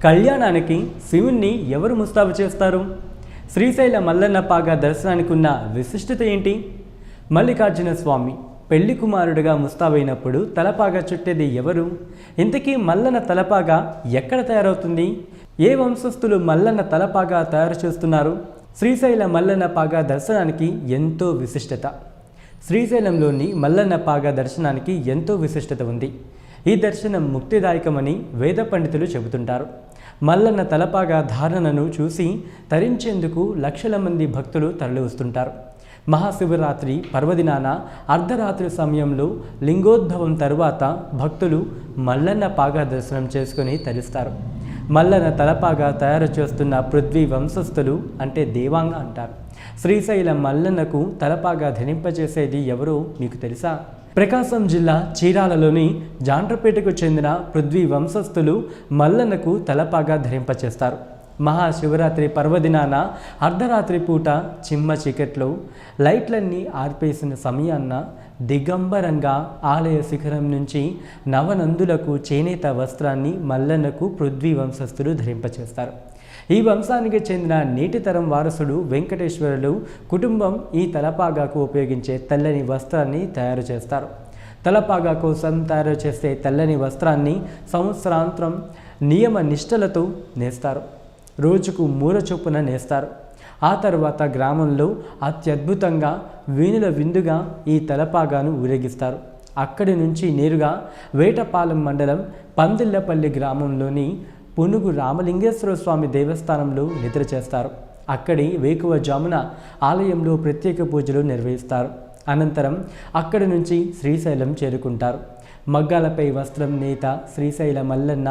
కళ్యాణానికి శివుణ్ణి ఎవరు ముస్తాబు చేస్తారు? శ్రీశైల మల్లన్న పాగా దర్శనానికి ఉన్న విశిష్టత ఏంటి? మల్లికార్జున స్వామి పెళ్లి కుమారుడిగా ముస్తాబైనప్పుడు తలపాగా చుట్టేది ఎవరు? ఇంతకీ మల్లన్న తలపాగా ఎక్కడ తయారవుతుంది? ఏ వంశస్థులు మల్లన్న తలపాగా తయారు చేస్తున్నారు? శ్రీశైల మల్లన్న పాగా దర్శనానికి ఎంతో విశిష్టత. శ్రీశైలంలోని మల్లన్న పాగా దర్శనానికి ఎంతో విశిష్టత ఉంది. ఈ దర్శనం ముక్తిదాయకమని వేద పండితులు చెబుతుంటారు. మల్లన్న తలపాగా ధారణను చూసి తరించేందుకు లక్షల మంది భక్తులు తరలివస్తుంటారు. మహాశివరాత్రి పర్వదినాన అర్ధరాత్రి సమయంలో లింగోద్భవం తరువాత భక్తులు మల్లన్న పాగా దర్శనం చేసుకుని తరిస్తారు. మల్లన్న తలపాగా తయారు చేస్తున్న పృథ్వీ వంశస్థులు అంటే దేవాంగ అంటారు. శ్రీశైల మల్లన్నకు తలపాగా ధరింపజేసేది ఎవరో మీకు తెలుసా? ప్రకాశం జిల్లా చీరాలలోని జాండ్రపేటకు చెందిన పృథ్వీ వంశస్థులు మల్లన్నకు తలపాగా ధరింపచేస్తారు. మహాశివరాత్రి పర్వదినాన అర్ధరాత్రి పూట చిమ్మ చీకట్లో లైట్లన్నీ ఆర్పేసిన సమయాన్న దిగంబరంగా ఆలయ శిఖరం నుంచి నవనందులకు చేనేత వస్త్రాన్ని మల్లన్నకు పృథ్వీ వంశస్థులు ధరింపచేస్తారు. ఈ వంశానికి చెందిన నేటి తరం వారసుడు వెంకటేశ్వరులు కుటుంబం ఈ తలపాగాకు ఉపయోగించే తెల్లని వస్త్రాన్ని తయారు చేస్తారు. తలపాగా కోసం తయారు చేసే తెల్లని వస్త్రాన్ని సంవత్సరాంతరం నియమ నిష్టలతో నేస్తారు. రోజుకు 3 చొప్పున నేస్తారు. ఆ తర్వాత గ్రామంలో అత్యద్భుతంగా వీణుల విందుగా ఈ తలపాగాను ఊరేగిస్తారు. అక్కడి నుంచి నేరుగా వేటపాలెం మండలం పందిళ్లపల్లి గ్రామంలోని పునుగు రామలింగేశ్వర స్వామి దేవస్థానంలో నిద్ర చేస్తారు. అక్కడి వేకువజామున ఆలయంలో ప్రత్యేక పూజలు నిర్వహిస్తారు. అనంతరం అక్కడి నుంచి శ్రీశైలం చేరుకుంటారు. మగ్గాలపై వస్త్రం నేత శ్రీశైల మల్లన్న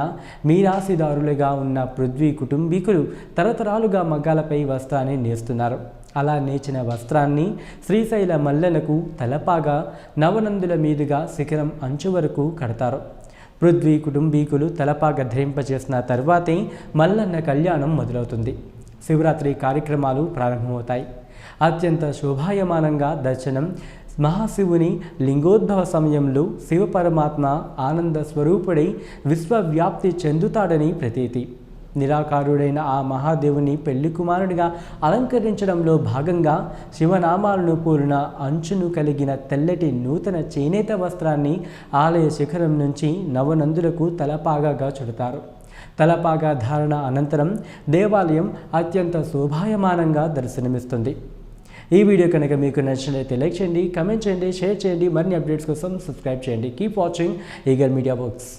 మీరాశిదారులుగా ఉన్న పృథ్వీ కుటుంబీకులు తరతరాలుగా మగ్గాలపై వస్త్రాన్ని నేస్తున్నారు. అలా నేచిన వస్త్రాన్ని శ్రీశైల మల్లన్నకు తలపాగా నవనందుల మీదుగా శిఖరం అంచు వరకు కడతారు. పృథ్వీ కుటుంబీకులు తలపాగా ధరింపజేసిన తర్వాతే మల్లన్న కళ్యాణం మొదలవుతుంది. శివరాత్రి కార్యక్రమాలు ప్రారంభమవుతాయి. అత్యంత శోభాయమానంగా దర్శనం. మహాశివుని లింగోద్భవ సమయంలో శివపరమాత్మ ఆనంద స్వరూపుడై విశ్వవ్యాప్తి చెందుతాడని ప్రతీతి. నిరాకారుడైన ఆ మహాదేవుని పెళ్లి కుమారుడిగా అలంకరించడంలో భాగంగా శివనామాలను పూర్ణ అంచును కలిగిన తెల్లటి నూతన చేనేత వస్త్రాన్ని ఆలయ శిఖరం నుంచి నవనందులకు తలపాగాగా చుడతారు. తలపాగా ధారణ అనంతరం దేవాలయం అత్యంత శోభాయమానంగా దర్శనమిస్తుంది. ఈ వీడియో కనుక మీకు నచ్చినట్లయితే లైక్ చేయండి, కమెంట్ చేయండి, షేర్ చేయండి. మరిన్ని అప్డేట్స్ కోసం సబ్స్క్రైబ్ చేయండి. Keep watching eager media works.